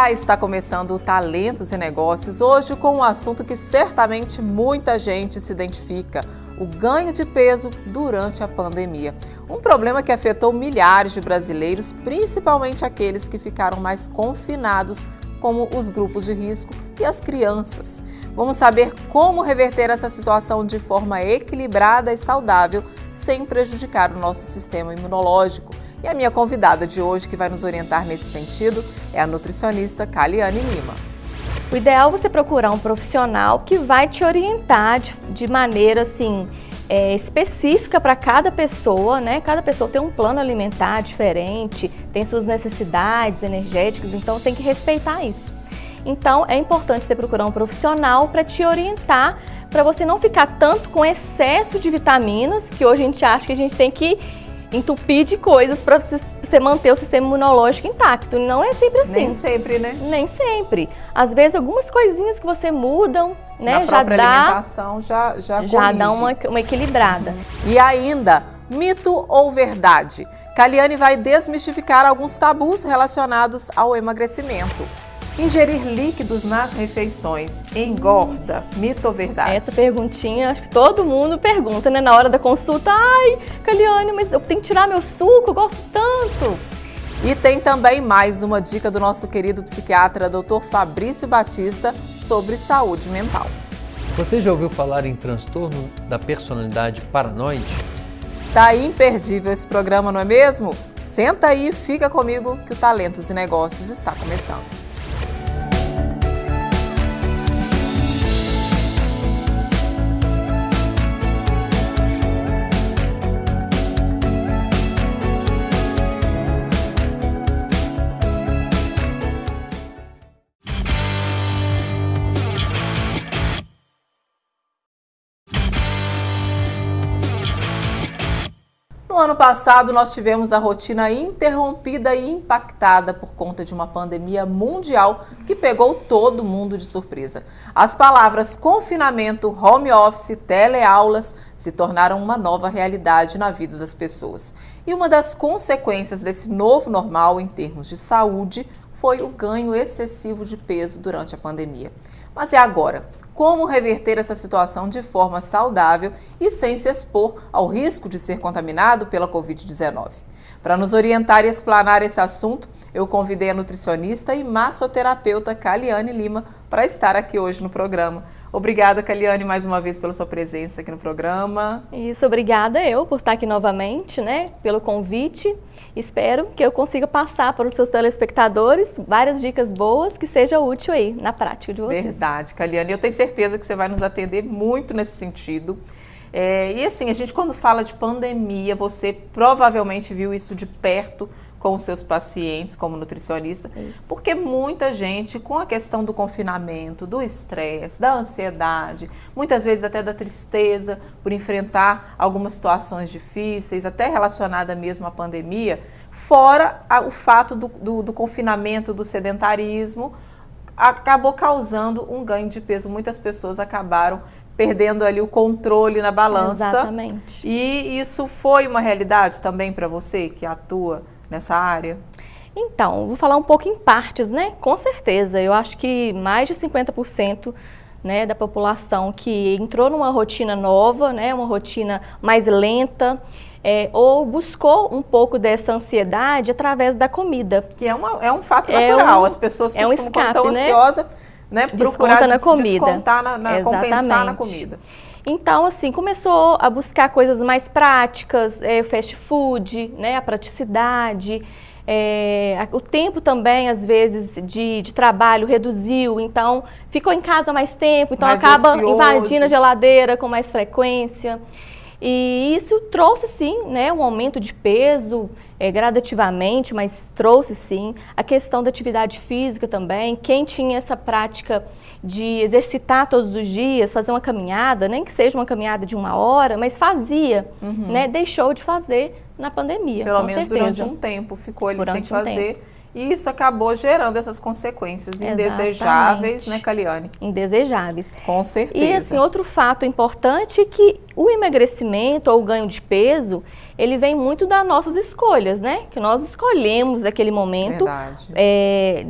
Olá, está começando o Talentos e Negócios, hoje com um assunto que certamente muita gente se identifica, o ganho de peso durante a pandemia. Um problema que afetou milhares de brasileiros, principalmente aqueles que ficaram mais confinados, como os grupos de risco e as crianças. Vamos saber como reverter essa situação de forma equilibrada e saudável, sem prejudicar o nosso sistema imunológico. E a minha convidada de hoje, que vai nos orientar nesse sentido, é a nutricionista Kaliane Lima. O ideal é você procurar um profissional que vai te orientar de maneira assim, específica para cada pessoa, né? Cada pessoa tem um plano alimentar diferente, tem suas necessidades energéticas, então tem que respeitar isso. Então é importante você procurar um profissional para te orientar, para você não ficar tanto com excesso de vitaminas, que hoje a gente acha que a gente tem que entupir de coisas para você manter o sistema imunológico intacto. Não é sempre assim. Nem sempre, né? Nem sempre. Às vezes algumas coisinhas que você mudam, né, na própria alimentação já dá uma equilibrada. E ainda, mito ou verdade? Kaliane vai desmistificar alguns tabus relacionados ao emagrecimento. Ingerir líquidos nas refeições engorda, mito ou verdade? Essa perguntinha, acho que todo mundo pergunta, né? Na hora da consulta, ai, Kaliane, mas eu tenho que tirar meu suco, eu gosto tanto. E tem também mais uma dica do nosso querido psiquiatra, Dr. Fabrício Batista, sobre saúde mental. Você já ouviu falar em transtorno da personalidade paranoide? Tá imperdível esse programa, não é mesmo? Senta aí e fica comigo que o Talentos e Negócios está começando. No ano passado, nós tivemos a rotina interrompida e impactada por conta de uma pandemia mundial que pegou todo mundo de surpresa. As palavras confinamento, home office, teleaulas se tornaram uma nova realidade na vida das pessoas. E uma das consequências desse novo normal em termos de saúde foi o ganho excessivo de peso durante a pandemia. Mas e agora? Como reverter essa situação de forma saudável e sem se expor ao risco de ser contaminado pela Covid-19? Para nos orientar e explanar esse assunto, eu convidei a nutricionista e massoterapeuta Kaliane Lima para estar aqui hoje no programa. Obrigada, Kaliane, mais uma vez pela sua presença aqui no programa. Isso, obrigada eu por estar aqui novamente, né, pelo convite. Espero que eu consiga passar para os seus telespectadores várias dicas boas que sejam úteis aí na prática de vocês. Verdade, Kaliane. Eu tenho certeza que você vai nos atender muito nesse sentido. E assim, a gente quando fala de pandemia, você provavelmente viu isso de perto com os seus pacientes como nutricionista, porque muita gente com a questão do confinamento, do estresse, da ansiedade, muitas vezes até da tristeza por enfrentar algumas situações difíceis, até relacionada mesmo à pandemia, fora o fato do confinamento, do sedentarismo, acabou causando um ganho de peso. Muitas pessoas acabaram perdendo ali o controle na balança. Exatamente. E isso foi uma realidade também para você que atua nessa área? Então, vou falar um pouco em partes, né? Com certeza, eu acho que mais de 50%, né, da população que entrou numa rotina nova, né, uma rotina mais lenta, ou buscou um pouco dessa ansiedade através da comida. Que é um fato natural, as pessoas costumam, quando estão ansiosas, né, procurar na comida. Descontar compensar na comida. Então, assim, começou a buscar coisas mais práticas, fast food, né, a praticidade, o tempo também, às vezes, de trabalho reduziu, então ficou em casa mais tempo, então mais acaba ocioso, invadindo a geladeira com mais frequência. E isso trouxe sim, né, um aumento de peso gradativamente, mas trouxe sim a questão da atividade física também. Quem tinha essa prática de exercitar todos os dias, fazer uma caminhada, nem que seja uma caminhada de 1 hora, mas fazia, né, deixou de fazer na pandemia. Pelo menos durante um tempo ficou ele sem fazer. E isso acabou gerando essas consequências indesejáveis, né, Kaliane? Indesejáveis. Com certeza. E assim, outro fato importante é que o emagrecimento ou o ganho de peso, ele vem muito das nossas escolhas, né? Que nós escolhemos naquele momento,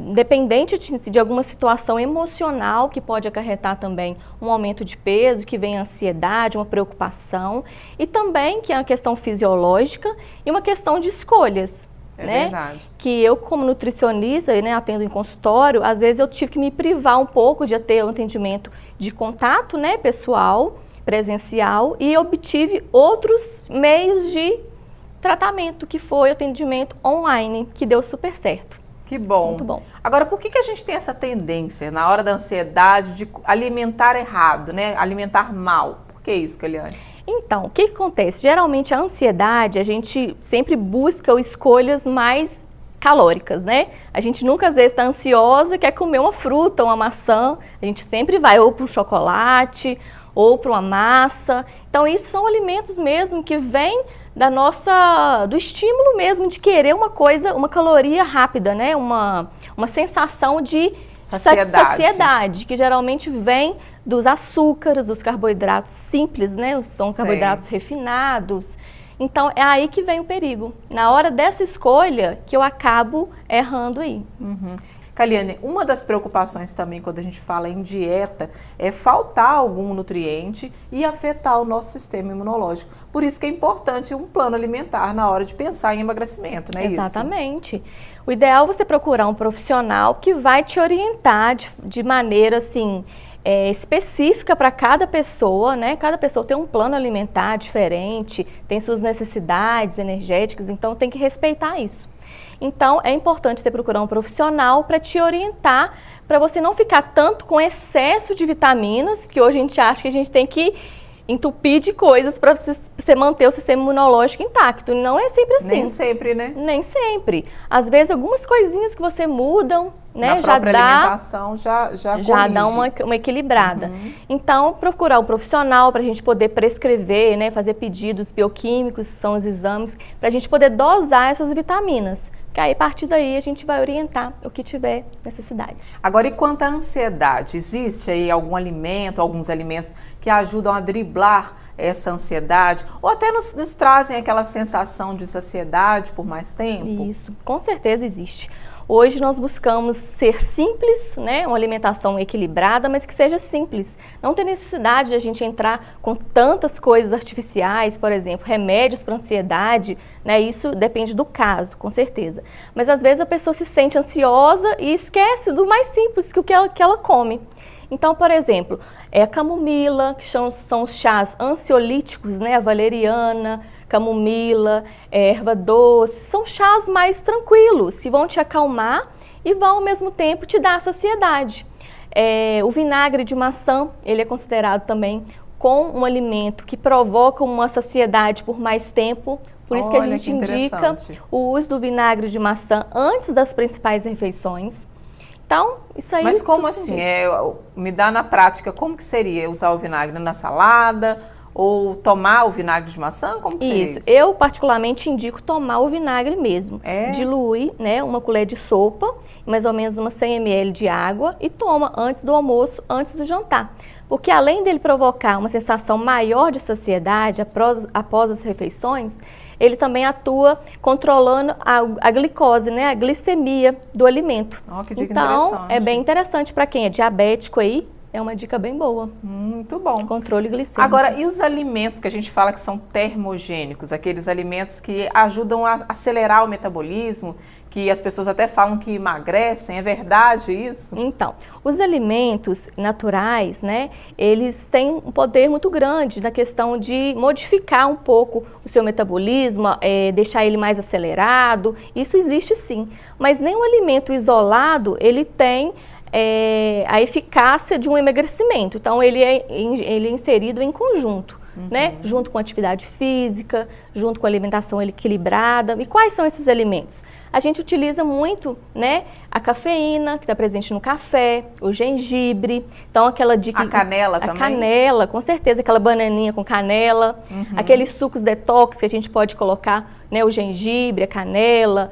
independente de alguma situação emocional que pode acarretar também um aumento de peso, que vem a ansiedade, uma preocupação, e também que é uma questão fisiológica e uma questão de escolhas. Verdade. Que eu, como nutricionista, né, atendo em consultório, às vezes eu tive que me privar um pouco de ter um atendimento de contato, né, pessoal, presencial, e obtive outros meios de tratamento, que foi o atendimento online, que deu super certo. Que bom. Muito bom. Agora, por que a gente tem essa tendência, na hora da ansiedade, de alimentar errado, né? Alimentar mal? Por que isso, Kaliane? Então, o que acontece? Geralmente a ansiedade, a gente sempre busca escolhas mais calóricas, né? A gente nunca às vezes está ansiosa, quer comer uma fruta, uma maçã, a gente sempre vai ou para o chocolate ou para uma massa. Então, isso são alimentos mesmo que vêm do estímulo mesmo de querer uma coisa, uma caloria rápida, né? Uma sensação de saciedade, que geralmente vem dos açúcares, dos carboidratos simples, né? São carboidratos refinados. Então, é aí que vem o perigo. Na hora dessa escolha que eu acabo errando aí. Kaliane, uma das preocupações também quando a gente fala em dieta é faltar algum nutriente e afetar o nosso sistema imunológico. Por isso que é importante um plano alimentar na hora de pensar em emagrecimento, não é isso? Exatamente. O ideal é você procurar um profissional que vai te orientar de maneira assim, específica para cada pessoa, né? Cada pessoa tem um plano alimentar diferente, tem suas necessidades energéticas, então tem que respeitar isso. Então, é importante você procurar um profissional para te orientar, para você não ficar tanto com excesso de vitaminas, porque hoje a gente acha que a gente tem que entupir de coisas para você manter o sistema imunológico intacto. Não é sempre assim. Nem sempre, né? Nem sempre. Às vezes, algumas coisinhas que você mudam, né, na própria alimentação já dá uma equilibrada. Então, procurar um profissional para a gente poder prescrever, né, fazer pedidos bioquímicos, que são os exames, para a gente poder dosar essas vitaminas. Que aí, a partir daí, a gente vai orientar o que tiver necessidade. Agora, e quanto à ansiedade? Existe aí algum alimento, alguns alimentos que ajudam a driblar essa ansiedade? Ou até nos trazem aquela sensação de saciedade por mais tempo? Isso, com certeza existe. Hoje nós buscamos ser simples, né? Uma alimentação equilibrada, mas que seja simples. Não tem necessidade de a gente entrar com tantas coisas artificiais, por exemplo, remédios para ansiedade, né? Isso depende do caso, com certeza. Mas às vezes a pessoa se sente ansiosa e esquece do mais simples, que ela come. Então, por exemplo, a camomila, que são os chás ansiolíticos, né? A valeriana, camomila, erva doce, são chás mais tranquilos, que vão te acalmar e vão ao mesmo tempo te dar saciedade. O vinagre de maçã, ele é considerado também como um alimento que provoca uma saciedade por mais tempo, por isso que a gente indica o uso do vinagre de maçã antes das principais refeições. Então, isso aí... Mas como assim? Me dá na prática, como que seria usar o vinagre na salada ou tomar o vinagre de maçã? Como que seria isso? Eu particularmente indico tomar o vinagre mesmo. Dilui, né, uma colher de sopa, mais ou menos umas 100 ml de água e toma antes do almoço, antes do jantar. Porque além dele provocar uma sensação maior de saciedade após as refeições, ele também atua controlando a glicose, né, a glicemia do alimento. Que dica então, interessante. É bem interessante para quem é diabético aí, é uma dica bem boa. Muito bom. Controle glicêmico. Agora, e os alimentos que a gente fala que são termogênicos, aqueles alimentos que ajudam a acelerar o metabolismo, que as pessoas até falam que emagrecem, é verdade isso? Então, os alimentos naturais, né, eles têm um poder muito grande na questão de modificar um pouco o seu metabolismo, deixar ele mais acelerado, isso existe sim. Mas nenhum alimento isolado, ele tem a eficácia de um emagrecimento. Então, ele é inserido em conjunto, né? Junto com atividade física, junto com alimentação equilibrada. E quais são esses alimentos? A gente utiliza muito, né, a cafeína, que está presente no café, o gengibre. Então, aquela dica... A canela também? A canela, com certeza, aquela bananinha com canela. Aqueles sucos detox que a gente pode colocar, né, o gengibre, a canela...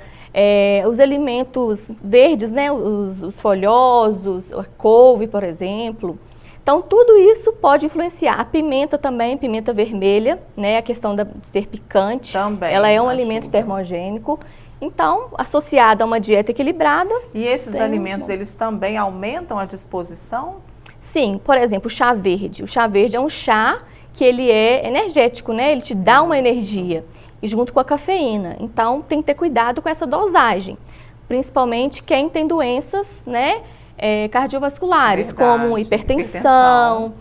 os alimentos verdes, né, os folhosos, a couve, por exemplo, Então, tudo isso pode influenciar. A pimenta também, pimenta vermelha, né? A questão de ser picante. Também ela é um ajuda. alimento termogênico. Então, associada a uma dieta equilibrada. E esses alimentos, eles também aumentam a disposição? Sim, por exemplo, o chá verde. O chá verde é um chá que ele é energético, né? Ele te dá uma energia, e junto com a cafeína. Então, tem que ter cuidado com essa dosagem. Principalmente quem tem doenças, né, cardiovasculares, como hipertensão,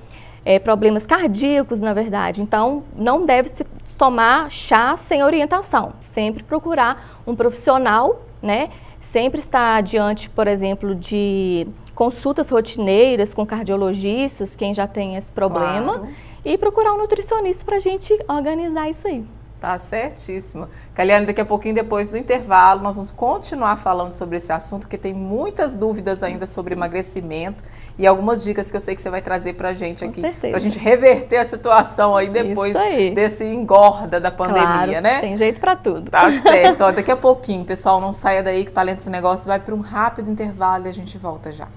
problemas cardíacos, na verdade. Então, não deve se tomar chá sem orientação. Sempre procurar um profissional, né? Sempre estar diante, por exemplo, de consultas rotineiras com cardiologistas, quem já tem esse problema, claro. E procurar um nutricionista para a gente organizar isso aí. Tá certíssimo. Kaliane, daqui a pouquinho, depois do intervalo, nós vamos continuar falando sobre esse assunto, porque tem muitas dúvidas ainda sobre emagrecimento e algumas dicas que eu sei que você vai trazer pra gente aqui, pra gente reverter a situação aí depois desse engorda da pandemia, claro, né? Tem jeito pra tudo. Tá certo. Ó, daqui a pouquinho, pessoal, não saia daí que o Talentos e Negócios vai para um rápido intervalo e a gente volta já.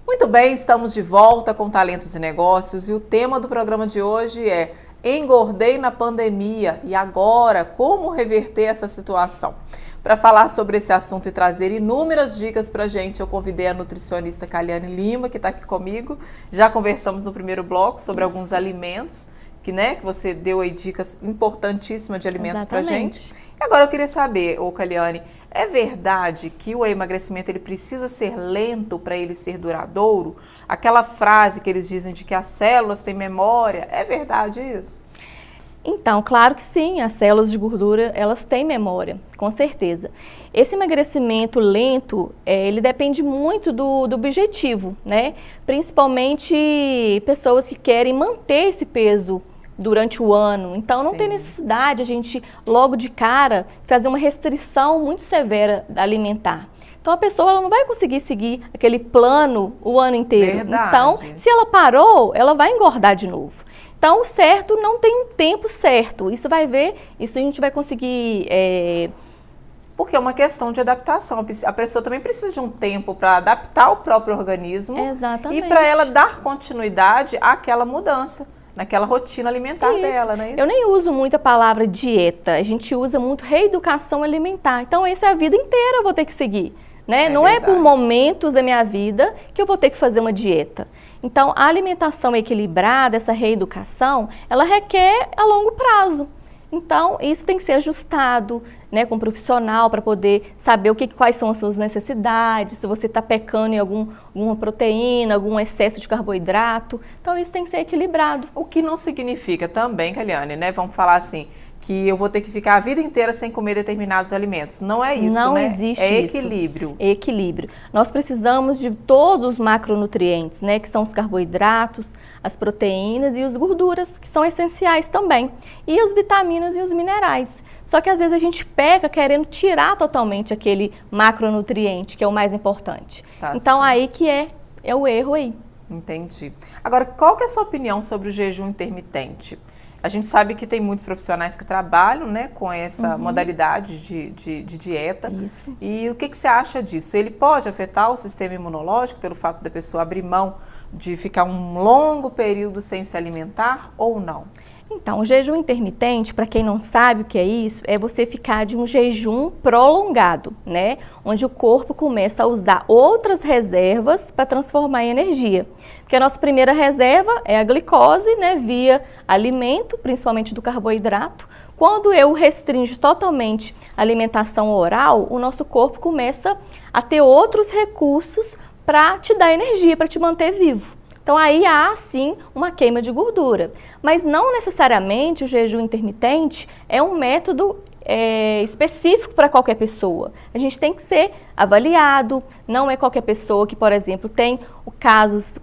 Muito bem, estamos de volta com Talentos e Negócios e o tema do programa de hoje é Engordei na pandemia e agora, como reverter essa situação? Para falar sobre esse assunto e trazer inúmeras dicas para a gente, eu convidei a nutricionista Kaliane Lima, que está aqui comigo. Já conversamos no primeiro bloco sobre alguns alimentos, que você deu aí dicas importantíssimas de alimentos para a gente. E agora eu queria saber, Kaliane, é verdade que o emagrecimento ele precisa ser lento para ele ser duradouro? Aquela frase que eles dizem de que as células têm memória, é verdade isso? Então, claro que sim, as células de gordura, elas têm memória, com certeza. Esse emagrecimento lento, ele depende muito do objetivo, né? Principalmente pessoas que querem manter esse peso durante o ano. Então, não tem necessidade a gente, logo de cara, fazer uma restrição muito severa alimentar. Então, a pessoa ela não vai conseguir seguir aquele plano o ano inteiro. Verdade. Então, se ela parou, ela vai engordar de novo. Então, o certo não tem um tempo certo. Isso a gente vai conseguir... Porque é uma questão de adaptação. A pessoa também precisa de um tempo para adaptar o próprio organismo. Exatamente. E para ela dar continuidade àquela mudança, naquela rotina alimentar dela, não é isso? Eu nem uso muito a palavra dieta, a gente usa muito reeducação alimentar. Então, isso é a vida inteira eu vou ter que seguir, né? Não é por momentos da minha vida que eu vou ter que fazer uma dieta. Então, a alimentação equilibrada, essa reeducação, ela requer a longo prazo. Então, isso tem que ser ajustado, né, com um profissional para poder saber quais são as suas necessidades, se você está pecando em alguma proteína, algum excesso de carboidrato. Então, isso tem que ser equilibrado. O que não significa também, Kaliane, né? Vamos falar assim, que eu vou ter que ficar a vida inteira sem comer determinados alimentos. Não é isso, não, né? Não existe isso. É equilíbrio. É equilíbrio. Nós precisamos de todos os macronutrientes, né? Que são os carboidratos, as proteínas e as gorduras, que são essenciais também. E as vitaminas e os minerais. Só que às vezes a gente peca querendo tirar totalmente aquele macronutriente, que é o mais importante. Então aí que é o erro aí. Entendi. Agora, qual que é a sua opinião sobre o jejum intermitente? A gente sabe que tem muitos profissionais que trabalham, né, com essa modalidade de dieta. Isso. E o que você acha disso? Ele pode afetar o sistema imunológico pelo fato da pessoa abrir mão de ficar um longo período sem se alimentar ou não? Então, o jejum intermitente, para quem não sabe o que é isso, é você ficar de um jejum prolongado, né? Onde o corpo começa a usar outras reservas para transformar em energia. Porque a nossa primeira reserva é a glicose, né? Via alimento, principalmente do carboidrato. Quando eu restringo totalmente a alimentação oral, o nosso corpo começa a ter outros recursos para te dar energia, para te manter vivo. Então, aí há, sim, uma queima de gordura. Mas não necessariamente o jejum intermitente é um método específico para qualquer pessoa. A gente tem que ser avaliado. Não é qualquer pessoa que, por exemplo, tem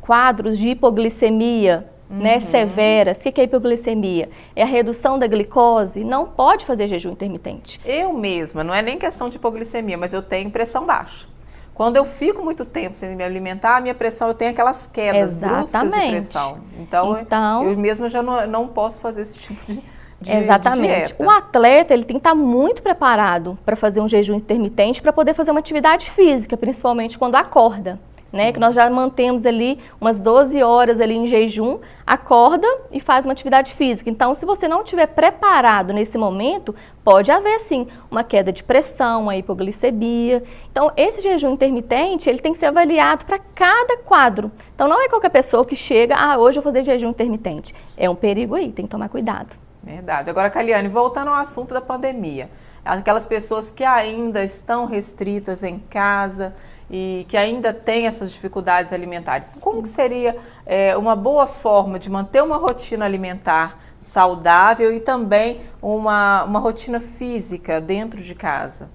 quadros de hipoglicemia, né, severas. O que é hipoglicemia? É a redução da glicose. Não pode fazer jejum intermitente. Eu mesma, não é nem questão de hipoglicemia, mas eu tenho pressão baixa. Quando eu fico muito tempo sem me alimentar, a minha pressão, eu tenho aquelas quedas bruscas de pressão. Então, eu mesma já não posso fazer esse tipo Exatamente. dieta. O atleta, ele tem que estar muito preparado para fazer um jejum intermitente, para poder fazer uma atividade física, principalmente quando acorda. Né, que nós já mantemos ali umas 12 horas ali em jejum, acorda e faz uma atividade física. Então, se você não estiver preparado nesse momento, pode haver sim uma queda de pressão, uma hipoglicemia. Então, esse jejum intermitente, ele tem que ser avaliado para cada quadro. Então, não é qualquer pessoa que chega, hoje eu vou fazer jejum intermitente. É um perigo aí, tem que tomar cuidado. Verdade. Agora, Caliane, voltando ao assunto da pandemia, aquelas pessoas que ainda estão restritas em casa e que ainda têm essas dificuldades alimentares, como que seria uma boa forma de manter uma rotina alimentar saudável e também uma rotina física dentro de casa?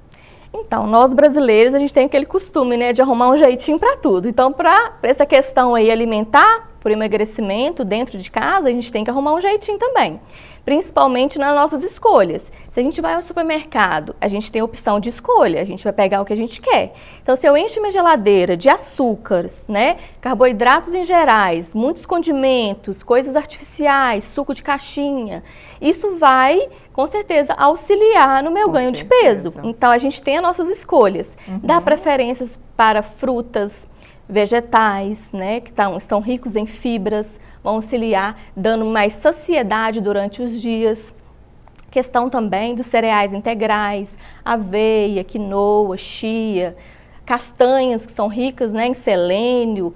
Então, nós brasileiros, a gente tem aquele costume, né, de arrumar um jeitinho para tudo. Então, para essa questão aí alimentar, por emagrecimento dentro de casa, a gente tem que arrumar um jeitinho também. Principalmente nas nossas escolhas. Se a gente vai ao supermercado, a gente tem a opção de escolha, a gente vai pegar o que a gente quer. Então, se eu encho minha geladeira de açúcares, né, carboidratos em gerais, muitos condimentos, coisas artificiais, suco de caixinha, isso vai, com certeza, auxiliar no meu ganho de peso. Então, a gente tem as nossas escolhas. Dá preferências para frutas, vegetais, né, que estão ricos em fibras, vão auxiliar, dando mais saciedade durante os dias. Questão também dos cereais integrais, aveia, quinoa, chia, castanhas que são ricas, né, em selênio,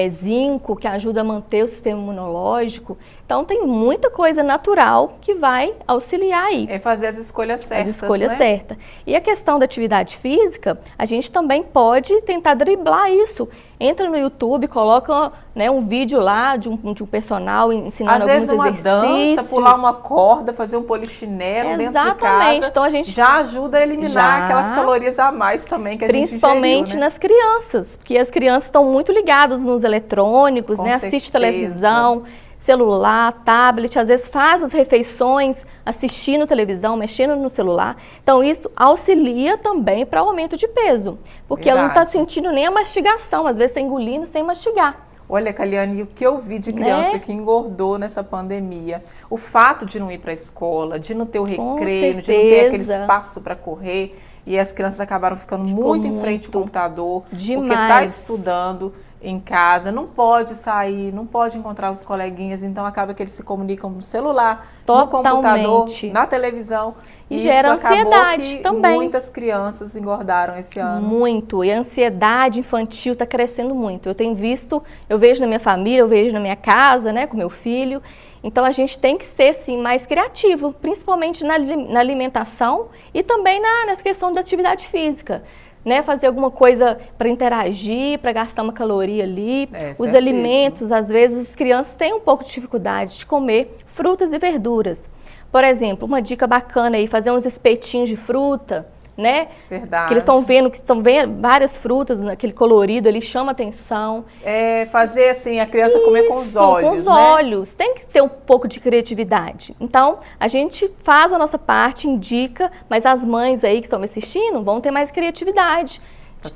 zinco, que ajuda a manter o sistema imunológico. Então, tem muita coisa natural que vai auxiliar aí. É fazer as escolhas certas, As escolhas né? certas. E a questão da atividade física, a gente também pode tentar driblar isso. Entra no YouTube, coloca, né, um vídeo lá de um personal ensinando alguns exercícios. Às vezes uma dança, pular uma corda, fazer um polichinelo dentro de casa, então a gente já ajuda a eliminar aquelas calorias a mais também que a gente ingeriu, principalmente né? nas crianças, porque as crianças estão muito ligadas nos eletrônicos, Com né, certeza. assiste televisão, celular, tablet, às vezes faz as refeições assistindo televisão, mexendo no celular. Então, isso auxilia também para o aumento de peso, porque ela não está sentindo nem a mastigação, às vezes está engolindo sem mastigar. Olha, Caliane, o que eu vi de criança que engordou nessa pandemia, o fato de não ir para a escola, de não ter o recreio, de não ter aquele espaço para correr, e as crianças acabaram ficando muito em frente ao computador, porque está estudando em casa, não pode sair, não pode encontrar os coleguinhas, então acaba que eles se comunicam no celular, no computador, na televisão. E gera ansiedade também. Muitas crianças engordaram esse ano. Muito. E a ansiedade infantil está crescendo muito. Eu tenho visto, eu vejo na minha família, eu vejo na minha casa, né, com meu filho. Então, a gente tem que ser, sim, mais criativo, principalmente na alimentação e também nessa questão da atividade física. Né, fazer alguma coisa para interagir, para gastar uma caloria ali. Os alimentos, às vezes, as crianças têm um pouco de dificuldade de comer frutas e verduras. Por exemplo, uma dica bacana aí, fazer uns espetinhos de fruta, né? Verdade. Que eles estão vendo várias frutas, aquele colorido ali, chama atenção. Fazer assim, a criança comer com os olhos, com os olhos. Tem que ter um pouco de criatividade. Então, a gente faz a nossa parte, indica, mas as mães aí que estão me assistindo vão ter mais criatividade.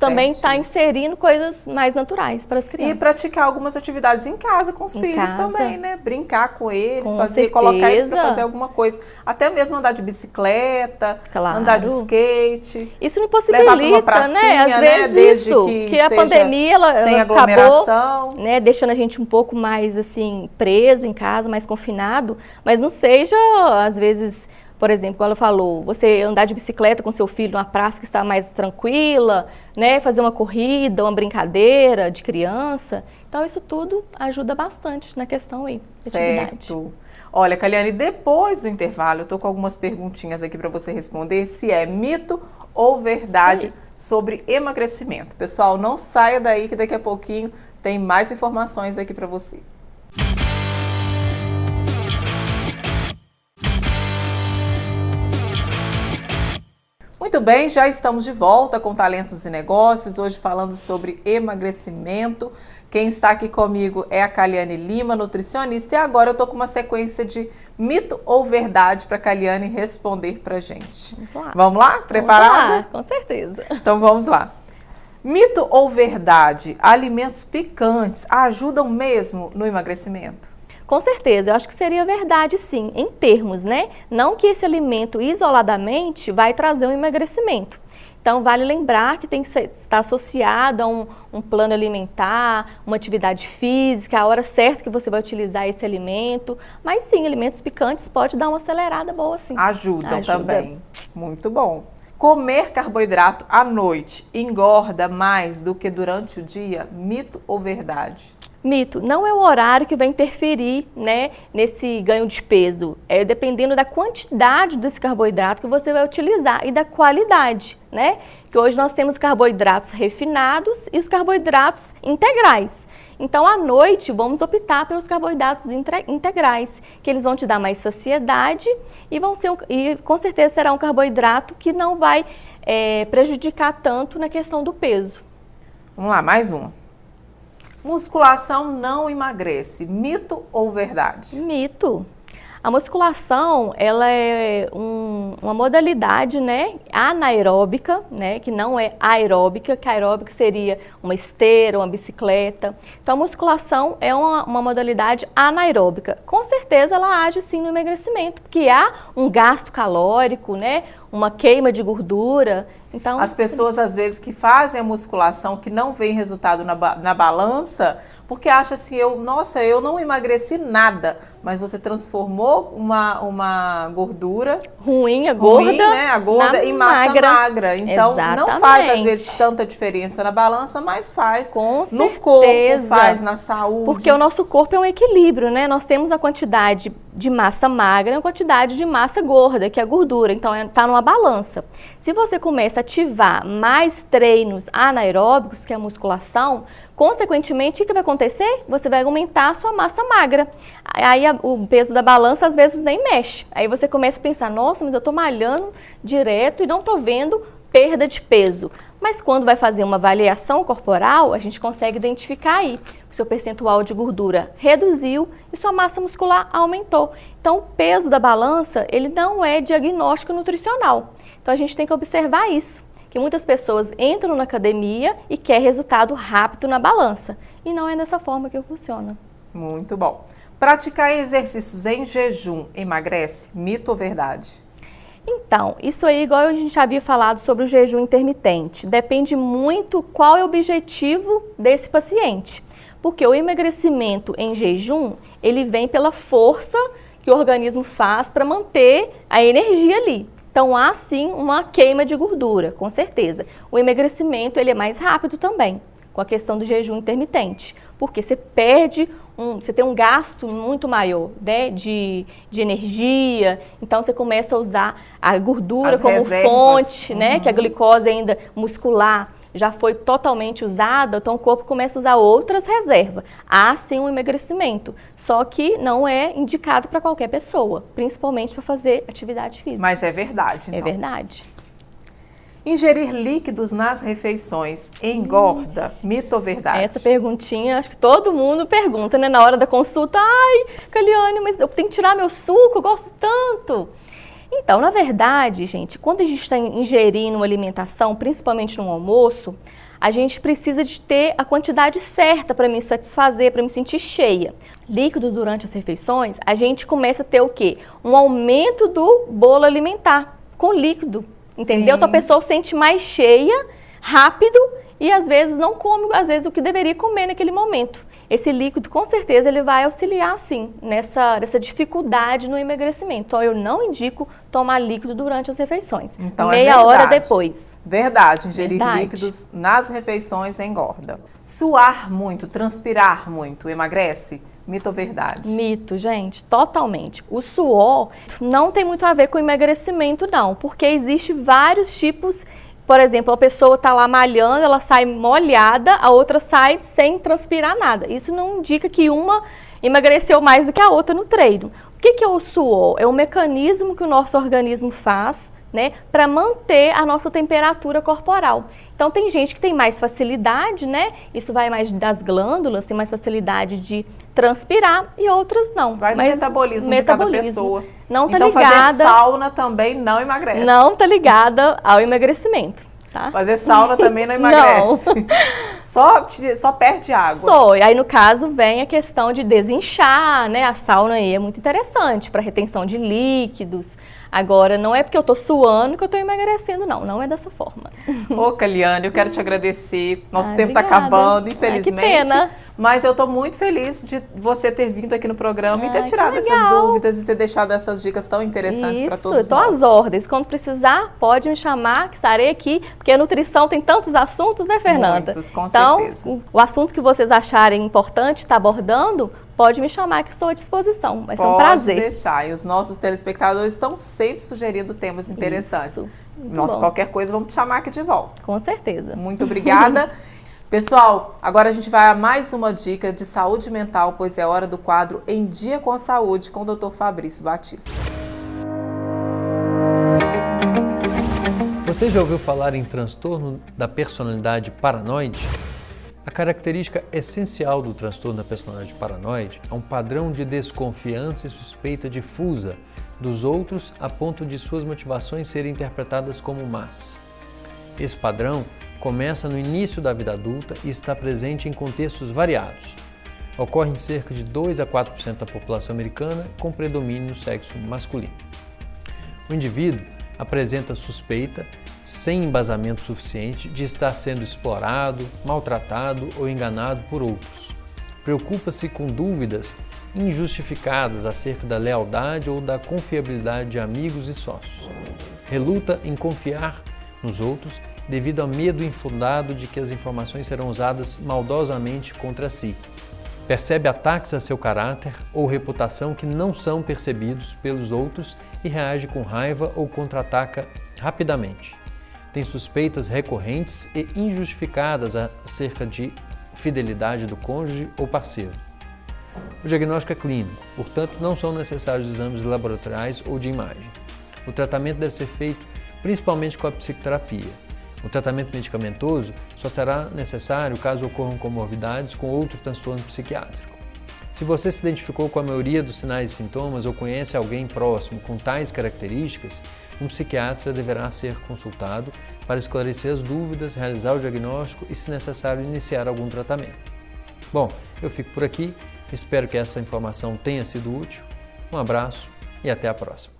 Também está inserindo coisas mais naturais para as crianças. E praticar algumas atividades em casa com os filhos também, né? Brincar com eles, colocar eles para fazer alguma coisa. Até mesmo andar de bicicleta, andar de skate. Isso não impossibilita, né? Às vezes que a pandemia ela acabou, né, deixando a gente um pouco mais assim preso em casa, mais confinado, mas não seja às vezes. Por exemplo, como ela falou, você andar de bicicleta com seu filho numa praça que está mais tranquila, né? Fazer uma corrida, uma brincadeira de criança. Então, isso tudo ajuda bastante na questão aí, de atividade. Certo. Olha, Caliane, depois do intervalo, eu estou com algumas perguntinhas aqui para você responder se é mito ou verdade sobre emagrecimento. Pessoal, não saia daí que daqui a pouquinho tem mais informações aqui para você. Muito bem, já estamos de volta com Talentos e Negócios, hoje falando sobre emagrecimento. Quem está aqui comigo é a Caliane Lima, nutricionista, e agora eu estou com uma sequência de mito ou verdade para a Caliane responder para a gente. Vamos lá. Vamos lá? Preparada? Vamos lá, com certeza. Então vamos lá. Mito ou verdade, alimentos picantes ajudam mesmo no emagrecimento? Com certeza, eu acho que seria verdade sim, em termos, né? Não que esse alimento isoladamente vai trazer um emagrecimento. Então, vale lembrar que tem que estar associado a um plano alimentar, uma atividade física, a hora certa que você vai utilizar esse alimento. Mas sim, alimentos picantes pode dar uma acelerada boa sim. Ajudam também. Muito bom. Comer carboidrato à noite engorda mais do que durante o dia? Mito ou verdade? Mito, não é o horário que vai interferir, né, nesse ganho de peso. É dependendo da quantidade desse carboidrato que você vai utilizar e da qualidade, né? Que hoje nós temos carboidratos refinados e os carboidratos integrais. Então, à noite, vamos optar pelos carboidratos integrais, que eles vão te dar mais saciedade e e com certeza será um carboidrato que não vai prejudicar tanto na questão do peso. Vamos lá, mais uma. Musculação não emagrece, mito ou verdade? Mito. A musculação, ela é uma modalidade, né, anaeróbica, né, que não é aeróbica, que aeróbica seria uma esteira, uma bicicleta. Então, a musculação é uma modalidade anaeróbica. Com certeza, ela age sim no emagrecimento, porque há um gasto calórico, né, uma queima de gordura. Então, as pessoas, às vezes, que fazem a musculação, que não veem resultado na balança, porque acham assim, nossa, eu não emagreci nada, mas você transformou uma gordura ruim, gorda, né? A gorda em massa magra. Então, exatamente, não faz, às vezes, tanta diferença na balança, mas faz com no certeza, corpo, faz na saúde. Porque o nosso corpo é um equilíbrio, né? Nós temos a quantidade de massa magra e a quantidade de massa gorda, que é a gordura. Então, está numa balança. Se você começa a ativar mais treinos anaeróbicos, que é a musculação, consequentemente, o que vai acontecer? Você vai aumentar a sua massa magra. Aí o peso da balança às vezes nem mexe. Aí você começa a pensar, nossa, mas eu estou malhando direto e não estou vendo perda de peso. Mas quando vai fazer uma avaliação corporal, a gente consegue identificar aí que o seu percentual de gordura reduziu e sua massa muscular aumentou. Então, o peso da balança, ele não é diagnóstico nutricional. Então, a gente tem que observar isso, que muitas pessoas entram na academia e querem resultado rápido na balança. E não é dessa forma que funciona. Muito bom. Praticar exercícios em jejum emagrece? Mito ou verdade? Então, isso aí, igual a gente havia falado sobre o jejum intermitente, depende muito qual é o objetivo desse paciente. Porque o emagrecimento em jejum, ele vem pela força que o organismo faz para manter a energia ali. Então, há sim uma queima de gordura, com certeza. O emagrecimento, ele é mais rápido também, com a questão do jejum intermitente, porque você você tem um gasto muito maior, né, de energia, então você começa a usar a gordura como fonte, né, que a glicose ainda muscular já foi totalmente usada, então o corpo começa a usar outras reservas. Há sim um emagrecimento, só que não é indicado para qualquer pessoa, principalmente para fazer atividade física. Mas é verdade, então. É verdade. Ingerir líquidos nas refeições engorda? Mito ou verdade? Essa perguntinha, acho que todo mundo pergunta, né? Na hora da consulta, ai, Caliane, mas eu tenho que tirar meu suco, eu gosto tanto. Então, na verdade, gente, quando a gente está ingerindo uma alimentação, principalmente no almoço, a gente precisa de ter a quantidade certa para me satisfazer, para me sentir cheia. Líquido durante as refeições, a gente começa a ter o quê? Um aumento do bolo alimentar com líquido. Entendeu? Então a pessoa sente mais cheia, rápido e às vezes não come o que deveria comer naquele momento. Esse líquido, com certeza, ele vai auxiliar, sim, nessa dificuldade no emagrecimento. Então, eu não indico tomar líquido durante as refeições. Então, meia hora depois. Verdade, ingerir líquidos nas refeições engorda. Suar muito, transpirar muito, emagrece? Mito ou verdade? Mito, gente, totalmente. O suor não tem muito a ver com emagrecimento, não, porque existe vários tipos. Por exemplo, a pessoa está lá malhando, ela sai molhada, a outra sai sem transpirar nada. Isso não indica que uma emagreceu mais do que a outra no treino. O que é o suor? É um mecanismo que o nosso organismo faz, né, para manter a nossa temperatura corporal. Então, tem gente que tem mais facilidade, né? Isso vai mais das glândulas, tem mais facilidade de transpirar e outras não. Vai do metabolismo de cada pessoa. Não tá então, ligada. Fazer sauna também não emagrece. Não tá ligada ao emagrecimento. tá? Fazer sauna também não emagrece. Não. Só perde água. Só. E aí, no caso, vem a questão de desinchar, né? A sauna aí é muito interessante para retenção de líquidos. Agora, não é porque eu tô suando que eu tô emagrecendo, não. Não é dessa forma. Ô, Caliane, eu quero te agradecer. Nosso tempo tá obrigada. acabando, infelizmente. Que pena. Mas eu tô muito feliz de você ter vindo aqui no programa e ter tirado essas dúvidas e ter deixado essas dicas tão interessantes para todos Isso, eu tô nós. às ordens. Quando precisar, pode me chamar, que estarei aqui. Porque a nutrição tem tantos assuntos, né, Fernanda? Muitos, com então, certeza. O assunto que vocês acharem importante estar abordando, pode me chamar que estou à disposição. Vai ser um prazer. Pode deixar. E os nossos telespectadores estão sempre sugerindo temas interessantes. Isso. Nossa, qualquer coisa, vamos te chamar aqui de volta. Com certeza. Muito obrigada. Pessoal, agora a gente vai a mais uma dica de saúde mental, pois é hora do quadro Em Dia com a Saúde, com o Dr. Fabrício Batista. Você já ouviu falar em transtorno da personalidade paranoide? A característica essencial do transtorno da personalidade paranoide é um padrão de desconfiança e suspeita difusa dos outros a ponto de suas motivações serem interpretadas como más. Esse padrão começa no início da vida adulta e está presente em contextos variados. Ocorre em cerca de 2 a 4% da população americana, com predomínio no sexo masculino. O indivíduo apresenta suspeita, sem embasamento suficiente, de estar sendo explorado, maltratado ou enganado por outros. Preocupa-se com dúvidas injustificadas acerca da lealdade ou da confiabilidade de amigos e sócios. Reluta em confiar nos outros devido ao medo infundado de que as informações serão usadas maldosamente contra si. Percebe ataques a seu caráter ou reputação que não são percebidos pelos outros e reage com raiva ou contra-ataca rapidamente. Tem suspeitas recorrentes e injustificadas acerca de fidelidade do cônjuge ou parceiro. O diagnóstico é clínico, portanto não são necessários exames laboratoriais ou de imagem. O tratamento deve ser feito principalmente com a psicoterapia. O tratamento medicamentoso só será necessário caso ocorram comorbidades com outro transtorno psiquiátrico. Se você se identificou com a maioria dos sinais e sintomas ou conhece alguém próximo com tais características, um psiquiatra deverá ser consultado para esclarecer as dúvidas, realizar o diagnóstico e, se necessário, iniciar algum tratamento. Bom, eu fico por aqui, espero que essa informação tenha sido útil. Um abraço e até a próxima.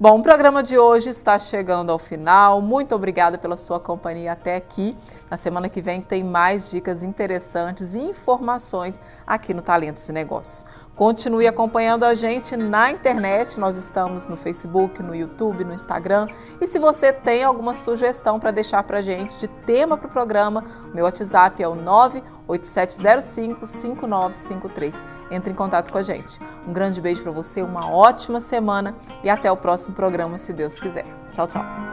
Bom, o programa de hoje está chegando ao final. Muito obrigada pela sua companhia até aqui. Na semana que vem tem mais dicas interessantes e informações aqui no Talentos e Negócios. Continue acompanhando a gente na internet. Nós estamos no Facebook, no YouTube, no Instagram. E se você tem alguma sugestão para deixar para a gente de tema para o programa, o meu WhatsApp é o 987055953. Entre em contato com a gente. Um grande beijo para você, uma ótima semana e até o próximo programa, se Deus quiser. Tchau, tchau.